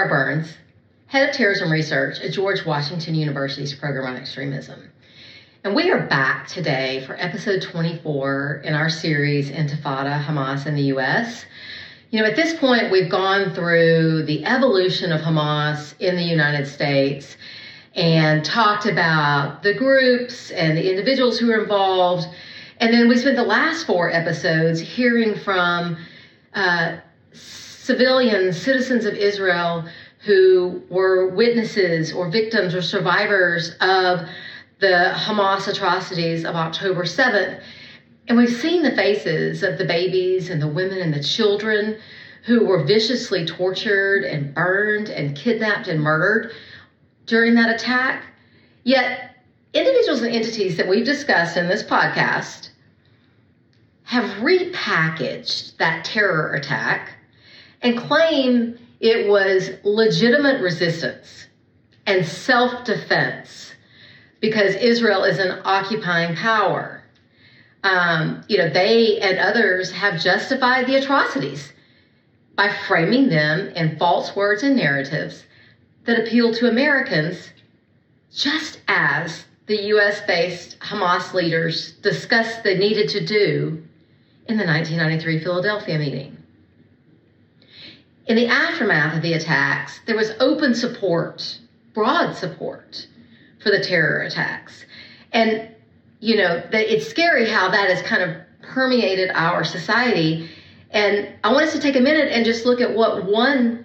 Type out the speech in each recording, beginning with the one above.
Laura Burns, Head of Terrorism Research at George Washington University's Program on Extremism. And we are back today for episode 24 in our series, Intifada, Hamas in the U.S. You know, at this point, we've gone through the evolution of Hamas in the United States and talked about the groups and the individuals who are involved. And then we spent the last 4 episodes hearing from citizens of Israel who were witnesses or victims or survivors of the Hamas atrocities of October 7th. And we've seen the faces of the babies and the women and the children who were viciously tortured and burned and kidnapped and murdered during that attack. Yet individuals and entities that we've discussed in this podcast have repackaged that terror attack and claim it was legitimate resistance and self-defense because Israel is an occupying power. They and others have justified the atrocities by framing them in false words and narratives that appeal to Americans, just as the U.S.-based Hamas leaders discussed they needed to do in the 1993 Philadelphia meeting. In the aftermath of the attacks, there was open support, broad support for the terror attacks. And, it's scary how that has kind of permeated our society. And I want us to take a minute and just look at what one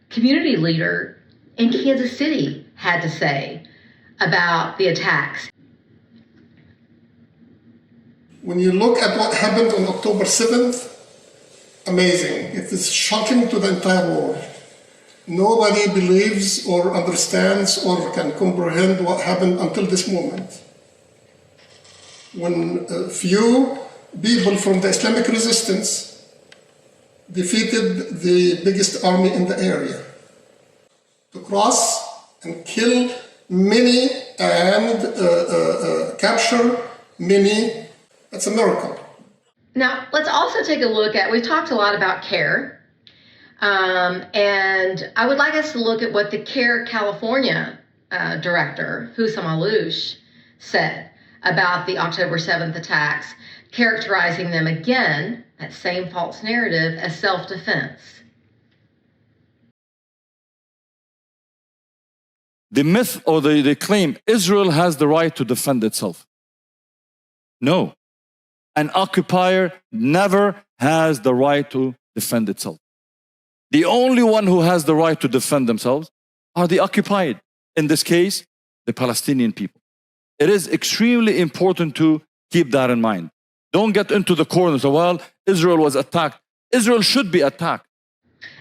community leader in Kansas City had to say about the attacks. When you look at what happened on October 7th, amazing. It is shocking to the entire world. Nobody believes or understands or can comprehend what happened until this moment. When a few people from the Islamic resistance defeated the biggest army in the area to cross and kill many and capture many. That's a miracle. Now, let's also take a look at, we've talked a lot about CARE. And I would like us to look at what the CARE California director, Hussam Alouche, said about the October 7th attacks, characterizing them again, that same false narrative, as self-defense. The myth or the claim, Israel has the right to defend itself. No. An occupier never has the right to defend itself. The only one who has the right to defend themselves are the occupied. In this case, the Palestinian people. It is extremely important to keep that in mind. Don't get into the corner. So, well, Israel was attacked. Israel should be attacked.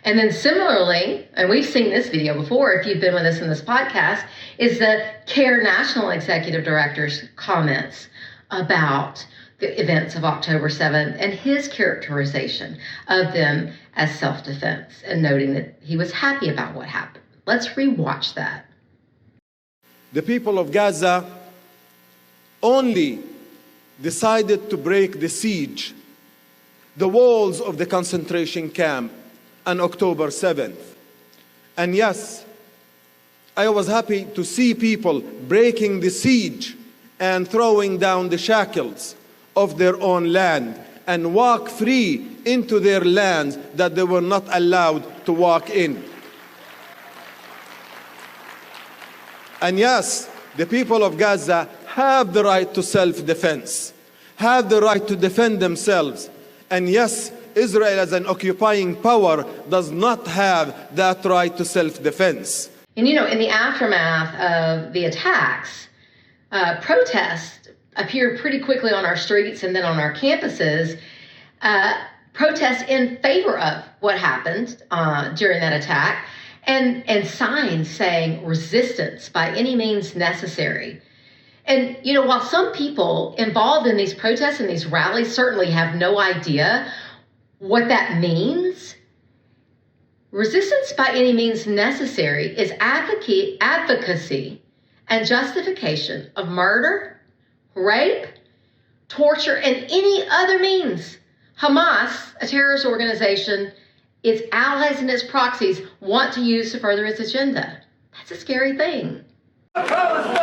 And then similarly, and we've seen this video before, if you've been with us in this podcast, is the CARE National Executive Director's comments about the events of October 7th and his characterization of them as self-defense and noting that he was happy about what happened. Let's rewatch that. The people of Gaza only decided to break the siege, the walls of the concentration camp on October 7th. And yes, I was happy to see people breaking the siege and throwing down the shackles of their own land and walk free into their lands that they were not allowed to walk in. And yes, the people of Gaza have the right to self-defense, have the right to defend themselves. And yes, Israel as an occupying power does not have that right to self-defense. And in the aftermath of the attacks, protests appeared pretty quickly on our streets and then on our campuses, protests in favor of what happened during that attack, and signs saying resistance by any means necessary. And, while some people involved in these protests and these rallies certainly have no idea what that means, resistance by any means necessary is advocacy and justification of murder, rape, torture, and any other means Hamas, a terrorist organization, its allies and its proxies want to use to further its agenda. That's a scary thing. Palestine!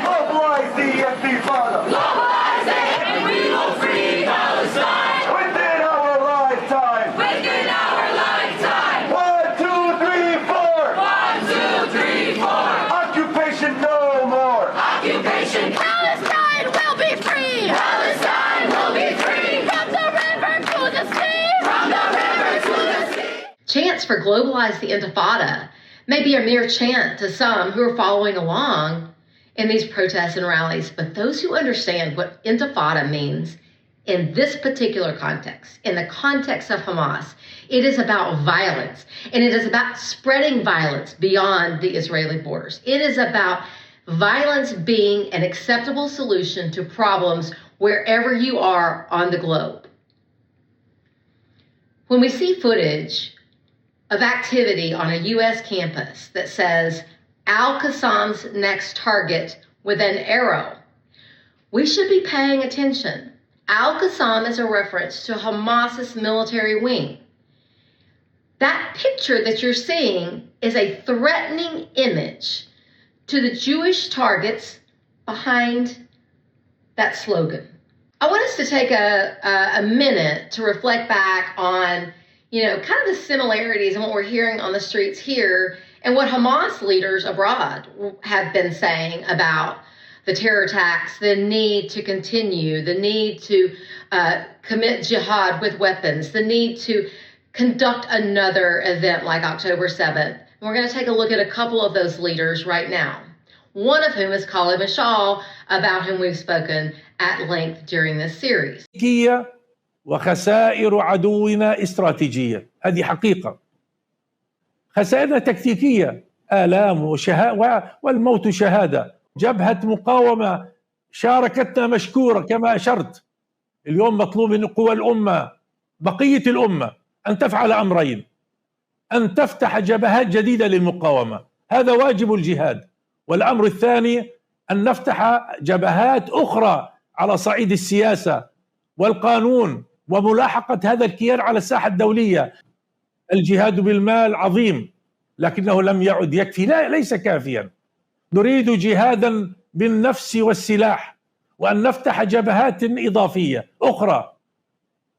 Normalize the Intifada! Normalize it, and we will free Palestine! Within our lifetime! Within our lifetime! 1, 2, 3, 4! 1, 2, 3, 4! Occupation no more! Occupation! Palestine will be free! Palestine will be free! From the river to the sea! From the river to the sea! Chants for globalize the Intifada may be a mere chant to some who are following along in these protests and rallies, but those who understand what Intifada means in this particular context, in the context of Hamas, it is about violence, and it is about spreading violence beyond the Israeli borders. It is about violence being an acceptable solution to problems wherever you are on the globe. When we see footage of activity on a U.S. campus that says Al-Qassam's next target with an arrow, we should be paying attention. Al-Qassam is a reference to Hamas's military wing. That picture that you're seeing is a threatening image to the Jewish targets behind that slogan. I want us to take a minute to reflect back on kind of the similarities in what we're hearing on the streets here and what Hamas leaders abroad have been saying about the terror attacks, the need to continue, the need to commit jihad with weapons, the need to conduct another event like October 7th. And we're going to take a look at a couple of those leaders right now. One of whom is Khalid Mashal, about whom we've spoken at length during this series. وخسائر عدونا استراتيجية، هذه حقيقة. خسائرنا تكتيكية، آلام والموت شهادة. جبهة مقاومة شاركتنا مشكورة كما أشرت. اليوم مطلوب من قوى الأمة، بقية الأمة، أن تفعل أمرين: أن تفتح جبهات جديدة للمقاومة، هذا واجب الجهاد. والأمر الثاني أن نفتح جبهات أخرى على صعيد السياسة والقانون وملاحقة هذا الكيان على الساحة الدولية. الجهاد بالمال عظيم، لكنه لم يعد يكفي، ليس كافيا. نريد جهادا بالنفس والسلاح، وأن نفتح جبهات إضافية أخرى.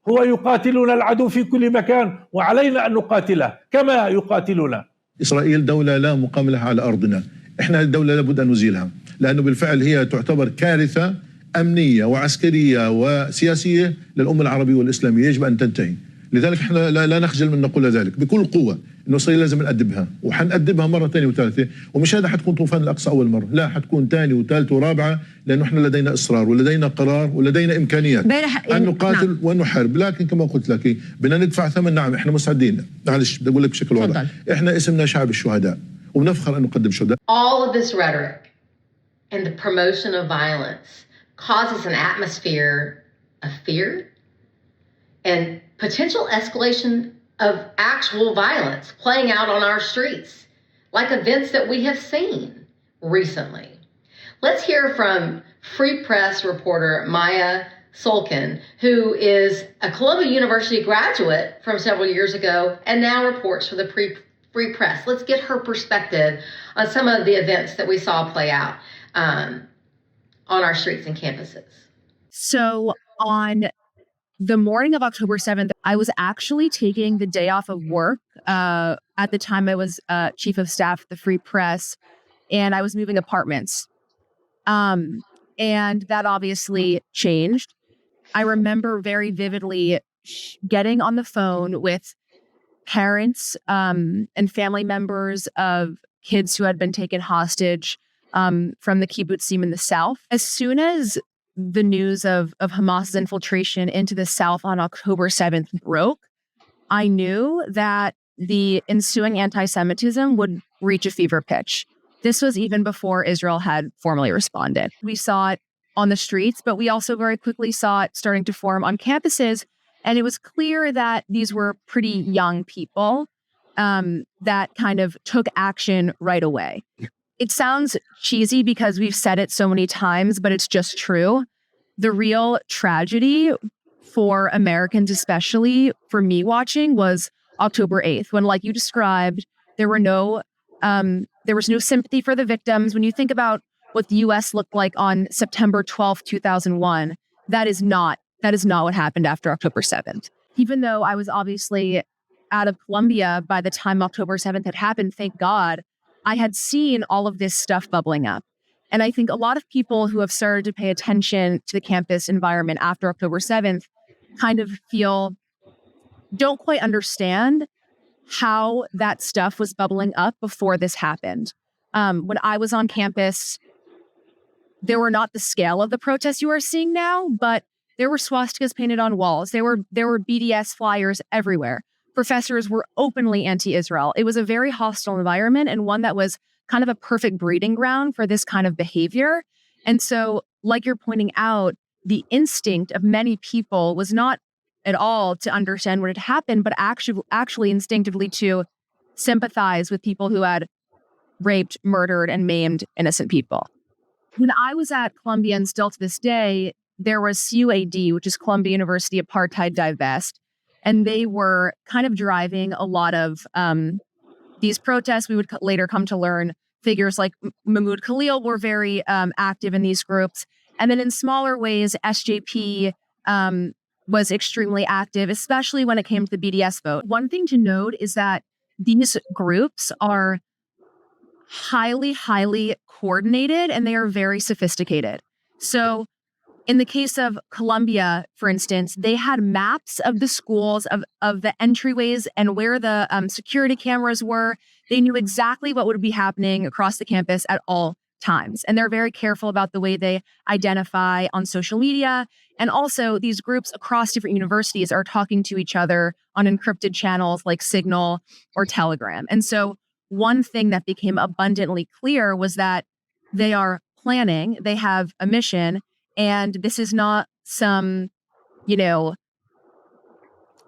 هو يقاتلنا العدو في كل مكان، وعلينا أن نقاتله كما يقاتلنا. إسرائيل دولة لا مقام لها على أرضنا، إحنا الدولة لابد أن نزيلها، لأنه بالفعل هي تعتبر كارثة أمنية وعسكرية وسياسية للأمة العربية والإسلامية، يجب أن تنتهي. لذلك احنا لا نخجل من نقول ذلك بكل قوة، إنه إسرائيل لازم نأدبها، وحنأدبها مرة ثانية وثالثة، ومش هذا حتكون طوفان الأقصى أول مرة، لا، حتكون ثانية وثالثة ورابعة، لأنه احنا لدينا إصرار ولدينا قرار ولدينا إمكانيات أن نقاتل وأن نحارب. لكن كما قلت لك بدنا ندفع ثمن. نعم احنا مستعدين، معلش بدي أقول لك بشكل واضح، احنا اسمنا شعب الشهداء ونفخر أن نقدم شهداء. All of this rhetoric and the promotion of violence causes an atmosphere of fear and potential escalation of actual violence playing out on our streets, like events that we have seen recently. Let's hear from Free Press reporter Maya Solkin, who is a Columbia University graduate from several years ago and now reports for the Free Press. Let's get her perspective on some of the events that we saw play out on our streets and campuses. So on the morning of October 7th, I was actually taking the day off of work. At the time, I was chief of staff at the Free Press, and I was moving apartments. And that obviously changed. I remember very vividly getting on the phone with parents and family members of kids who had been taken hostage from the kibbutzim in the south. As soon as the news of Hamas's infiltration into the south on October 7th broke, I knew that the ensuing anti-Semitism would reach a fever pitch. This was even before Israel had formally responded. We saw it on the streets, but we also very quickly saw it starting to form on campuses. And it was clear that these were pretty young people that kind of took action right away. It sounds cheesy because we've said it so many times, but it's just true. The real tragedy for Americans, especially for me watching, was October 8th, when, like you described, there was no sympathy for the victims. When you think about what the US looked like on September 12th, 2001, that is not what happened after October 7th. Even though I was obviously out of Colombia by the time October 7th had happened, thank God, I had seen all of this stuff bubbling up. And I think a lot of people who have started to pay attention to the campus environment after October 7th kind of don't quite understand how that stuff was bubbling up before this happened. When I was on campus, there were not the scale of the protests you are seeing now, but there were swastikas painted on walls. There were BDS flyers everywhere. Professors were openly anti-Israel. It was a very hostile environment, and one that was kind of a perfect breeding ground for this kind of behavior. And so, like you're pointing out, the instinct of many people was not at all to understand what had happened, but actually instinctively to sympathize with people who had raped, murdered, and maimed innocent people. When I was at Columbia, and still to this day, there was CUAD, which is Columbia University Apartheid Divest, and they were kind of driving a lot of these protests. We would later come to learn figures like Mahmoud Khalil were very active in these groups. And then in smaller ways, SJP was extremely active, especially when it came to the BDS vote. One thing to note is that these groups are highly, highly coordinated, and they are very sophisticated. So in the case of Columbia, for instance, they had maps of the schools, of the entryways and where the security cameras were. They knew exactly what would be happening across the campus at all times. And they're very careful about the way they identify on social media. And also, these groups across different universities are talking to each other on encrypted channels like Signal or Telegram. And so one thing that became abundantly clear was that they are planning, they have a mission, and this is not some, there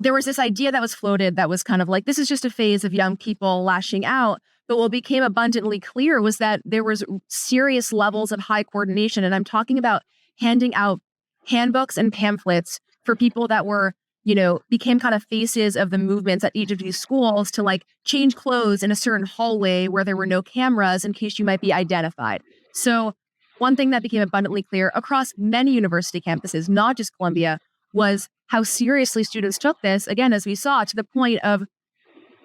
was this idea that was floated that was kind of like, this is just a phase of young people lashing out. But what became abundantly clear was that there was serious levels of high coordination. And I'm talking about handing out handbooks and pamphlets for people that were, became kind of faces of the movements at each of these schools to like change clothes in a certain hallway where there were no cameras in case you might be identified. So one thing that became abundantly clear across many university campuses, not just Columbia, was how seriously students took this, again, as we saw, to the point of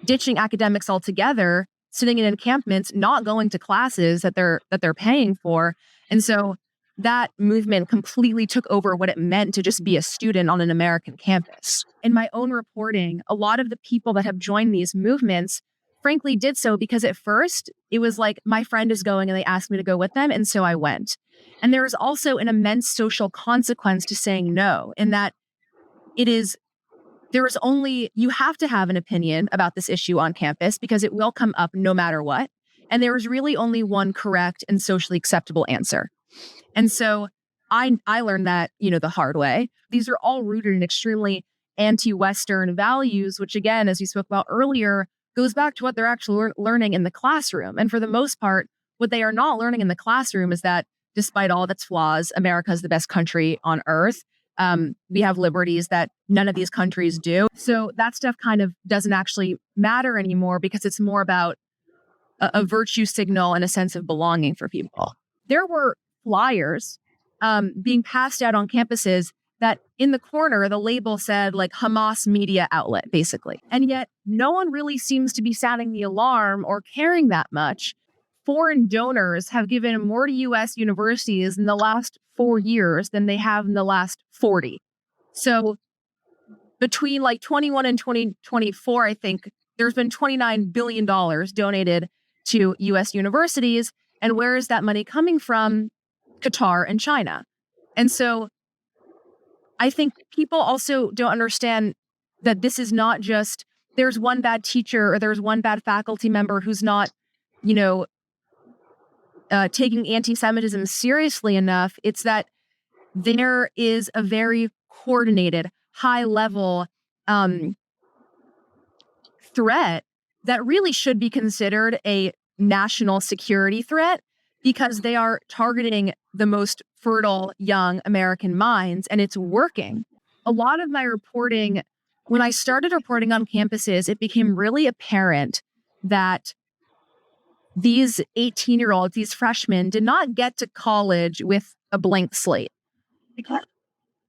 ditching academics altogether, sitting in encampments, not going to classes that they're paying for. And so that movement completely took over what it meant to just be a student on an American campus. In my own reporting, a lot of the people that have joined these movements frankly did so because at first it was like, my friend is going and they asked me to go with them. And so I went. And there is also an immense social consequence to saying no, in that you have to have an opinion about this issue on campus because it will come up no matter what. And there is really only one correct and socially acceptable answer. And so I learned that, the hard way. These are all rooted in extremely anti-Western values, which again, as we spoke about earlier, goes back to what they're actually learning in the classroom. And for the most part, what they are not learning in the classroom is that despite all of its flaws, America is the best country on earth. We have liberties that none of these countries do. So that stuff kind of doesn't actually matter anymore because it's more about a virtue signal and a sense of belonging for people. There were flyers being passed out on campuses that in the corner, the label said like Hamas media outlet, basically. And yet no one really seems to be sounding the alarm or caring that much. Foreign donors have given more to U.S. universities in the last 4 years than they have in the last 40. So between like 21 and 2024, I think there's been $29 billion donated to U.S. universities. And where is that money coming from? Qatar and China. And so I think people also don't understand that this is not just there's one bad teacher or there's one bad faculty member who's not, taking anti-Semitism seriously enough. It's that there is a very coordinated, high-level threat that really should be considered a national security threat because they are targeting the most fertile young American minds, and it's working. a lot of my reporting, when I started reporting on campuses, it became really apparent that these 18-year-olds, these freshmen, did not get to college with a blank slate.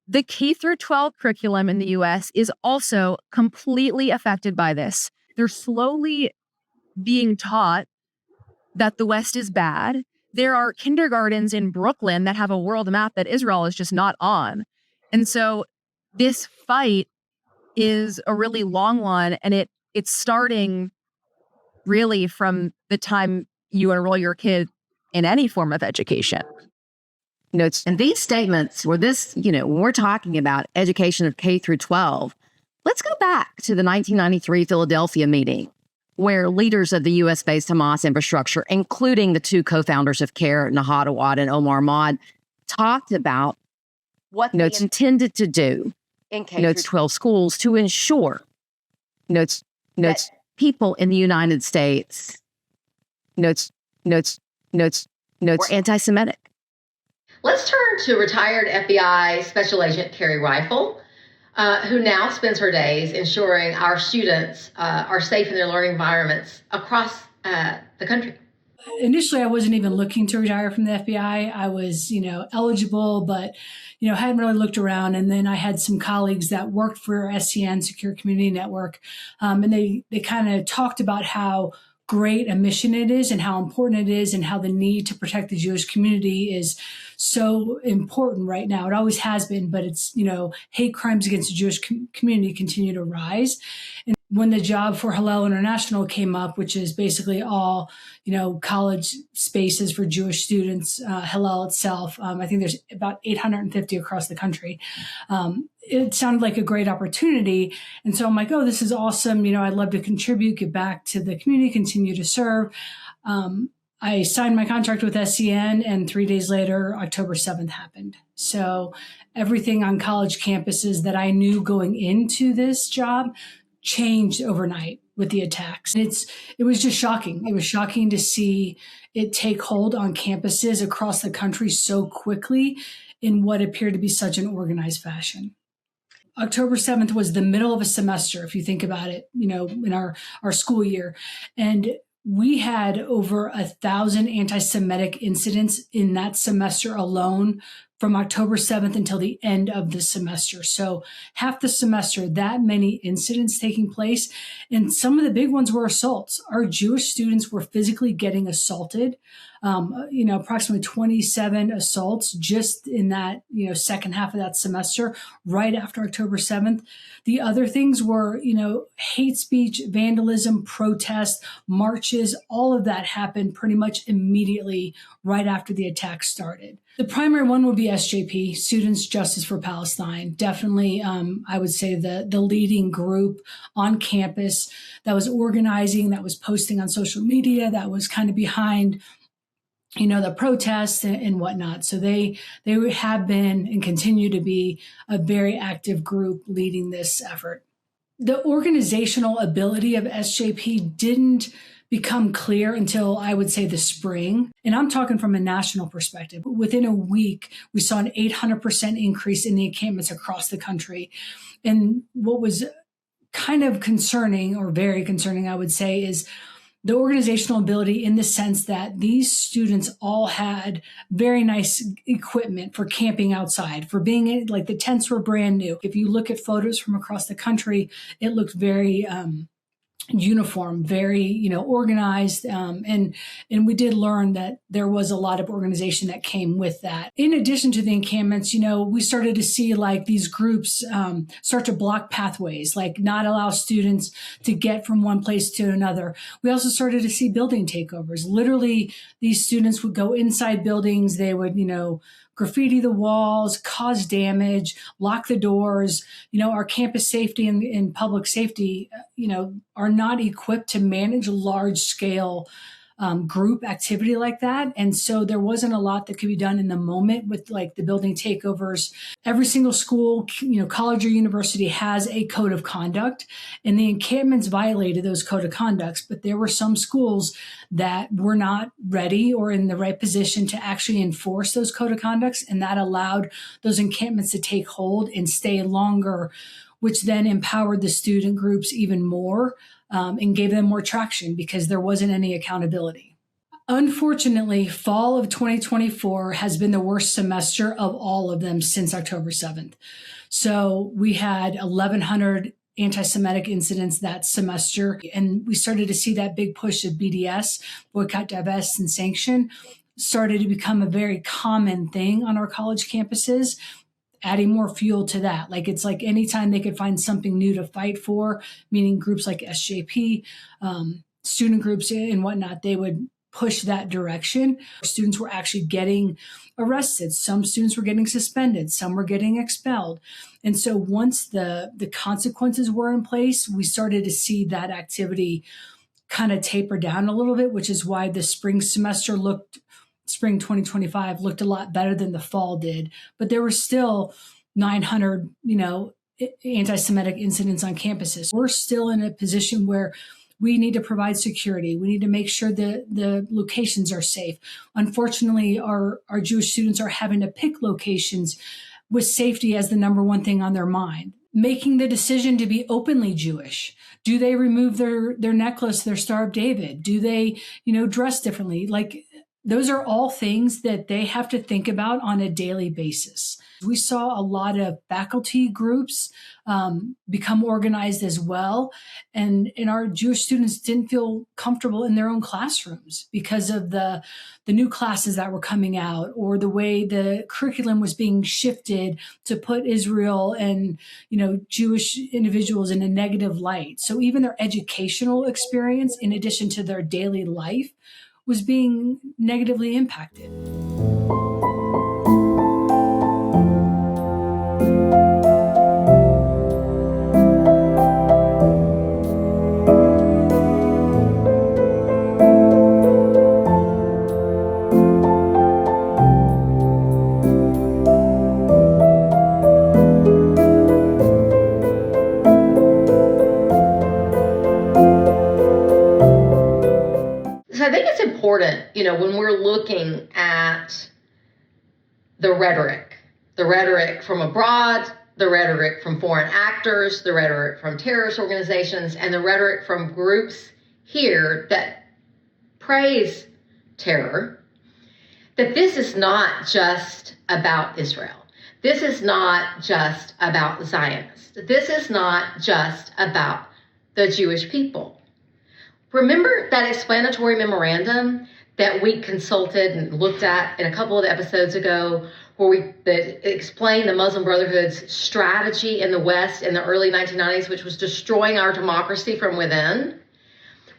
The K through 12 curriculum in the US is also completely affected by this. They're slowly being taught that the West is bad. There are kindergartens in Brooklyn that have a world map that Israel is just not on. And so this fight is a really long one, and it's starting really from the time you enroll your kid in any form of education. And these statements were this, when we're talking about education of K through 12, let's go back to the 1993 Philadelphia meeting where leaders of the U.S.-based Hamas infrastructure, including the two co-founders of CARE, Nahad Awad and Omar Ahmad, talked about what they intended to do in K through 12 schools to ensure that people in the United States were anti-Semitic. Let's turn to retired FBI Special Agent Carrie Rifle, who now spends her days ensuring our students are safe in their learning environments across the country. Initially, I wasn't even looking to retire from the FBI. I was, eligible, but, hadn't really looked around. And then I had some colleagues that worked for SCN, Secure Community Network, and they kind of talked about how great a mission it is and how important it is and how the need to protect the Jewish community is so important right now. It always has been, but it's, hate crimes against the Jewish community continue to rise. And when the job for Hillel International came up, which is basically all, college spaces for Jewish students, Hillel itself, I think there's about 850 across the country. It sounded like a great opportunity. And so I'm like, oh, this is awesome. I'd love to contribute, give back to the community, continue to serve. I signed my contract with SCN, and 3 days later, October 7th happened. So everything on college campuses that I knew going into this job changed overnight with the attacks. It was just shocking. It was shocking to see it take hold on campuses across the country so quickly in what appeared to be such an organized fashion. October 7th was the middle of a semester, if you think about it, in our school year. And we had over 1,000 anti-Semitic incidents in that semester alone from October 7th until the end of the semester. So half the semester, that many incidents taking place. And some of the big ones were assaults. Our Jewish students were physically getting assaulted. Approximately 27 assaults just in that, second half of that semester, right after October 7th. The other things were, hate speech, vandalism, protests, marches, all of that happened pretty much immediately right after the attack started. The primary one would be SJP, Students Justice for Palestine. Definitely, I would say the leading group on campus that was organizing, that was posting on social media, that was kind of behind the protests and whatnot. So they have been and continue to be a very active group leading this effort. The organizational ability of SJP didn't become clear until I would say the spring. And I'm talking from a national perspective. Within a week, we saw an 800% increase in the encampments across the country. And what was kind of concerning, or very concerning, I would say, is the organizational ability in the sense that these students all had very nice equipment for camping outside, for being like the tents were brand new. If you look at photos from across the country, it looked very uniform, very, organized. And we did learn that there was a lot of organization that came with that. In addition to the encampments, we started to see like these groups start to block pathways, like not allow students to get from one place to another. We also started to see building takeovers. Literally, these students would go inside buildings. They would, graffiti the walls, cause damage, lock the doors. Our campus safety and public safety, are not equipped to manage large scale group activity like that. And so there wasn't a lot that could be done in the moment with like the building takeovers. Every single school, college or university has a code of conduct, and the encampments violated those code of conducts. But there were some schools that were not ready or in the right position to actually enforce those code of conducts. And that allowed those encampments to take hold and stay longer, which then empowered the student groups even more and gave them more traction because there wasn't any accountability. Unfortunately, fall of 2024 has been the worst semester of all of them since October 7th. So we had 1,100 anti-Semitic incidents that semester, and we started to see that big push of BDS, boycott, divest, and sanction, started to become a very common thing on our college campuses, adding more fuel to that. Like it's like anytime they could find something new to fight for, meaning groups like SJP, student groups and whatnot, they would push that direction. Students were actually getting arrested. Some students were getting suspended. Some were getting expelled. And so once the consequences were in place, we started to see that activity kind of taper down a little bit, which is why the spring 2025 looked a lot better than the fall did. But there were still 900, anti-Semitic incidents on campuses. We're still in a position where we need to provide security. We need to make sure that the locations are safe. Unfortunately, our Jewish students are having to pick locations with safety as the number one thing on their mind. Making the decision to be openly Jewish. Do they remove their necklace, their Star of David? Do they, dress differently? Like, those are all things that they have to think about on a daily basis. We saw a lot of faculty groups become organized as well. And our Jewish students didn't feel comfortable in their own classrooms because of the new classes that were coming out or the way the curriculum was being shifted to put Israel and, Jewish individuals in a negative light. So even their educational experience, in addition to their daily life, was being negatively impacted. So I think it's important, when we're looking at the rhetoric from abroad, the rhetoric from foreign actors, the rhetoric from terrorist organizations, and the rhetoric from groups here that praise terror, that this is not just about Israel. This is not just about Zionists. This is not just about the Jewish people. Remember that explanatory memorandum that we consulted and looked at in a couple of episodes ago, where that explained the Muslim Brotherhood's strategy in the West in the early 1990s, which was destroying our democracy from within?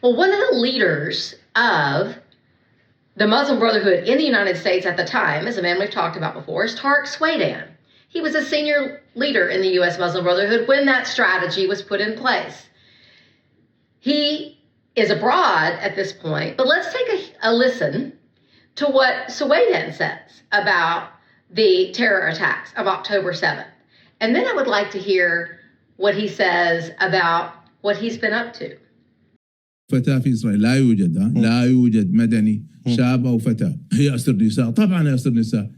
Well, one of the leaders of the Muslim Brotherhood in the United States at the time, is a man we've talked about before, is Tariq Swaydan. He was a senior leader in the U.S. Muslim Brotherhood when that strategy was put in place. He is abroad at this point, but let's take a listen to what Swaydan says about the terror attacks of October 7th. And then I would like to hear what he says about what he's been up to. فتاة في إسرائيل لا يوجد لا يوجد مدني شاب أو فتاة هي أسر نساء طبعا أسر نساء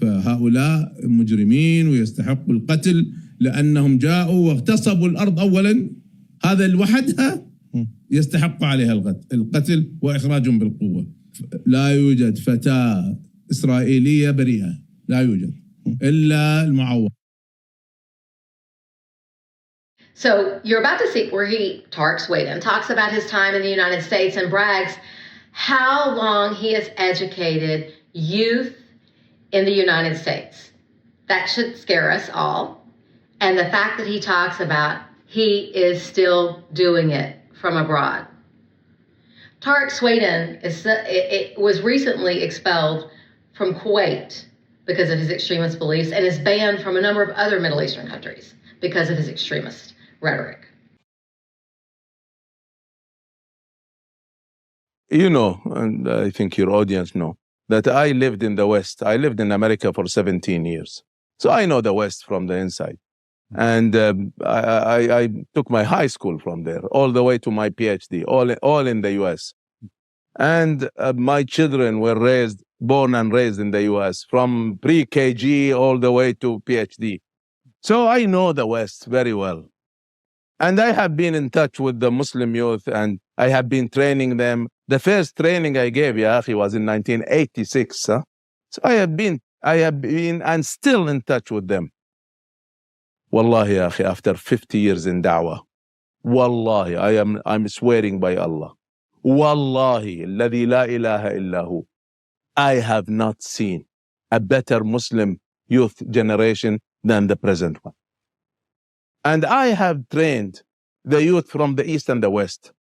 فهؤلاء مجرمين ويستحقوا القتل لأنهم جاءوا واغتصبوا الأرض أولا هذا لوحدها يستحق عليها القتل وإخراجهم بالقوة لا يوجد فتاة إسرائيلية بريئة لا يوجد إلا المعوض. So you're about to see where Tariq Swaydan talks about his time in the United States and brags how long he has educated youth in the United States. That should scare us all. And the fact that he talks about he is still doing it from abroad. Tariq Swaydan was recently expelled from Kuwait because of his extremist beliefs and is banned from a number of other Middle Eastern countries because of his extremist rhetoric. You know, and I think your audience know, that I lived in the West. I lived in America for 17 years. So I know the West from the inside. And I took my high school from there, all the way to my PhD, all in the US. And my children were born and raised in the US, from pre-KG all the way to PhD. So I know the West very well. And I have been in touch with the Muslim youth, and I have been training them. The first training I gave, ya akhi, was in 1986. Huh? So I have been and still in touch with them. Wallahi, ya akhi, after 50 years in da'wah, wallahi, I'm swearing by Allah. Wallahi, alladhi la ilaha illahu. I have not seen a better Muslim youth generation than the present one. And I have trained the youth from the East and the West.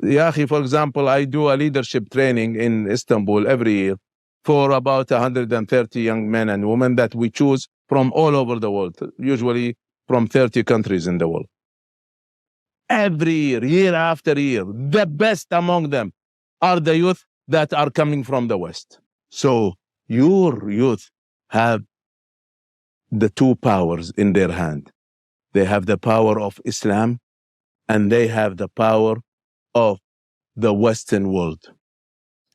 Ya akhi, for example, I do a leadership training in Istanbul every year for about 130 young men and women that we choose from all over the world, usually from 30 countries in the world. Every year, year after year, the best among them are the youth that are coming from the West. So your youth have the two powers in their hand. They have the power of Islam, and they have the power of the Western world.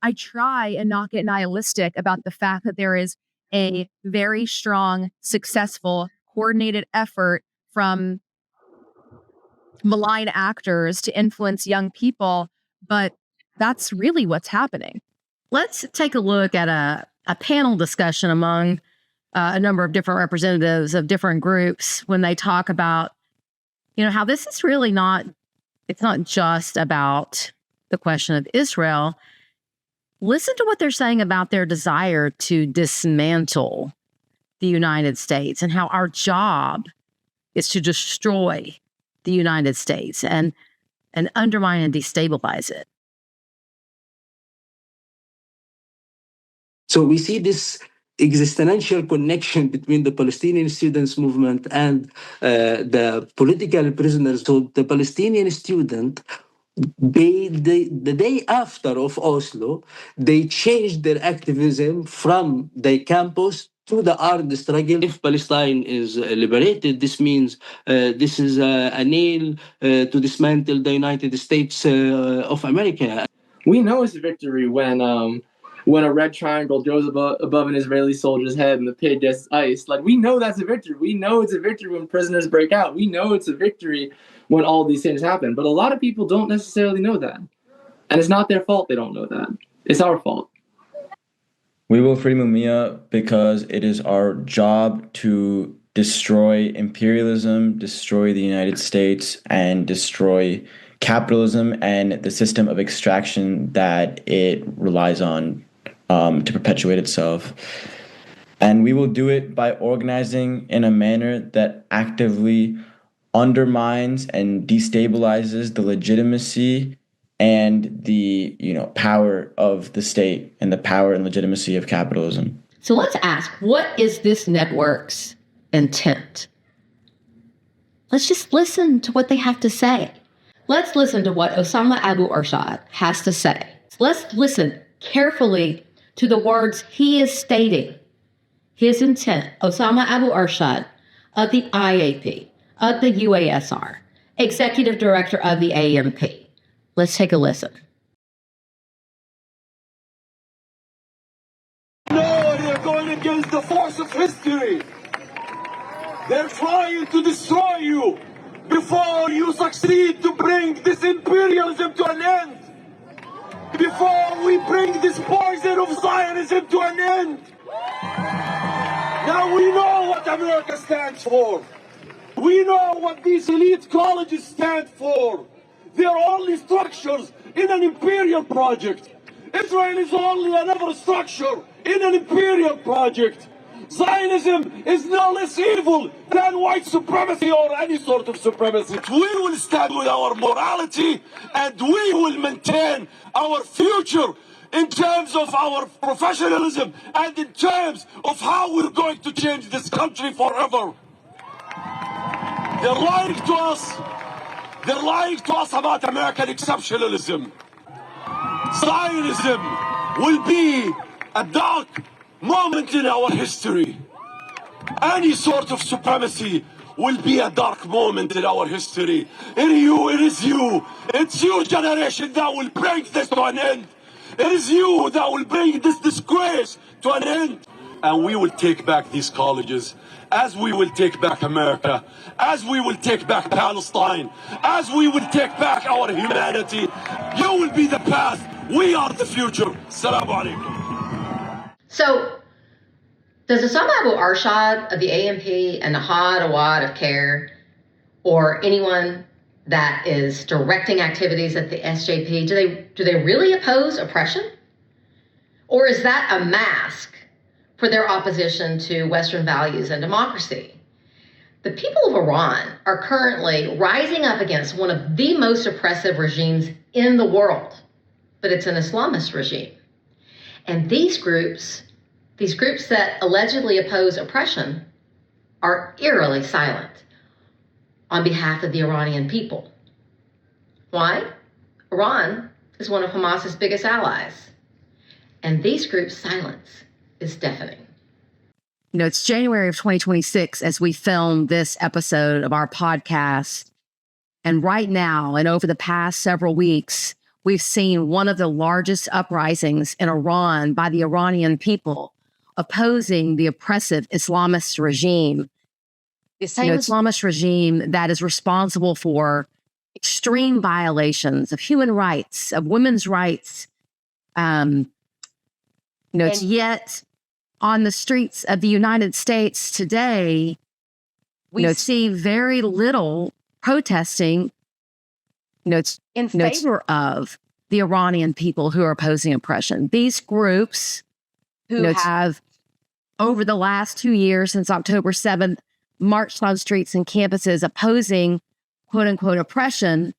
I try and not get nihilistic about the fact that there is a very strong, successful, coordinated effort from malign actors to influence young people, but that's really what's happening. Let's take a look at a panel discussion among a number of different representatives of different groups when they talk about, how this is really it's not just about the question of Israel. Listen to what they're saying about their desire to dismantle the United States and how our job is to destroy the United States and undermine and destabilize it. So we see this existential connection between the Palestinian students movement and the political prisoners. So the Palestinian student, the day after of Oslo, they changed their activism from the campus to the armed struggle. If Palestine is liberated, this means this is a nail to dismantle the United States of America. We know it's a victory when a red triangle goes above an Israeli soldier's head and the pig gets iced. Like, we know that's a victory. We know it's a victory when prisoners break out. We know it's a victory when all these things happen. But a lot of people don't necessarily know that. And it's not their fault they don't know that. It's our fault. We will free Mumia because it is our job to destroy imperialism, destroy the United States, and destroy capitalism and the system of extraction that it relies on to perpetuate itself. And we will do it by organizing in a manner that actively undermines and destabilizes the legitimacy and the power of the state and the power and legitimacy of capitalism. So let's ask, what is this network's intent? Let's just listen to what they have to say. Let's listen to what Osama Abu Arshad has to say. Let's listen carefully to the words he is stating. His intent, Osama Abu Arshad of the IAP, of the UASR, Executive Director of the AMP. Let's take a listen. No, they're going against the force of history. They're trying to destroy you before you succeed to bring this imperialism to an end. Before we bring this poison of Zionism to an end. Now we know what America stands for. We know what these elite colleges stand for. They're only structures in an imperial project. Israel is only another structure in an imperial project. Zionism is no less evil than white supremacy or any sort of supremacy. We will stand with our morality and we will maintain our future in terms of our professionalism and in terms of how we're going to change this country forever. They're lying to us. They're lying to us about American exceptionalism. Zionism will be a dark moment in our history. Any sort of supremacy will be a dark moment in our history. It is you. It's your generation that will bring this to an end. It is you that will bring this disgrace to an end. And we will take back these colleges, as we will take back America, as we will take back Palestine, as we will take back our humanity. You will be the past. We are the future. Assalamu alaikum. So, does Osama Abu Arshad of the AMP and Nahad Awad of CARE, or anyone that is directing activities at the SJP, do they really oppose oppression? Or is that a mask for their opposition to Western values and democracy? The people of Iran are currently rising up against one of the most oppressive regimes in the world, but it's an Islamist regime. And these groups that allegedly oppose oppression, are eerily silent on behalf of the Iranian people. Why? Iran is one of Hamas's biggest allies, and these groups' silence is deafening. You know, it's January of 2026 as we film this episode of our podcast. And right now, and over the past several weeks, we've seen one of the largest uprisings in Iran by the Iranian people opposing the oppressive Islamist regime. Islamist regime that is responsible for extreme violations of human rights, of women's rights. And yet on the streets of the United States today, we see very little protesting in favor of the Iranian people who are opposing oppression. These groups who have, over the last 2 years since October 7th, marched on streets and campuses opposing quote unquote oppression,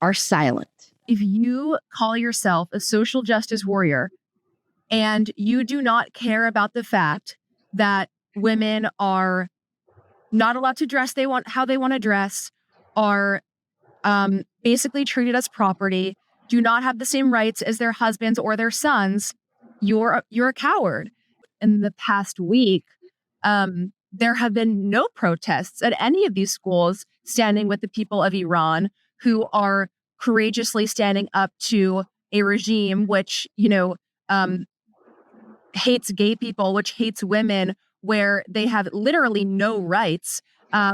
are silent. If you call yourself a social justice warrior and you do not care about the fact that women are not allowed to dress how they want to dress, are basically treated as property, do not have the same rights as their husbands or their sons, you're a coward. In the past week, there have been no protests at any of these schools standing with the people of Iran who are courageously standing up to a regime which, hates gay people, which hates women, where they have literally no rights,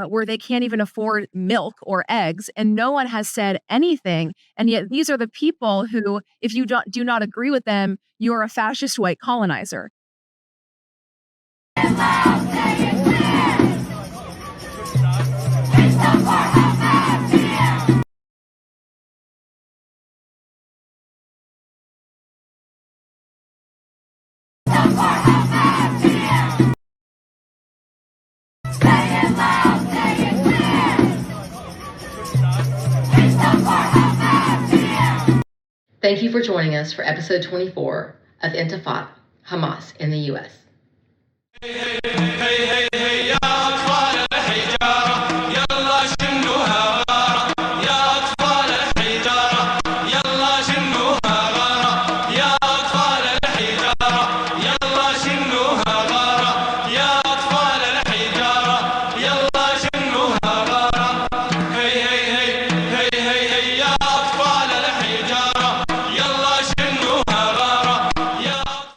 where they can't even afford milk or eggs, and no one has said anything. And yet these are the people who, if you do not agree with them, you're a fascist white colonizer. Thank you for joining us for episode 24 of Intifada, Hamas in the U.S.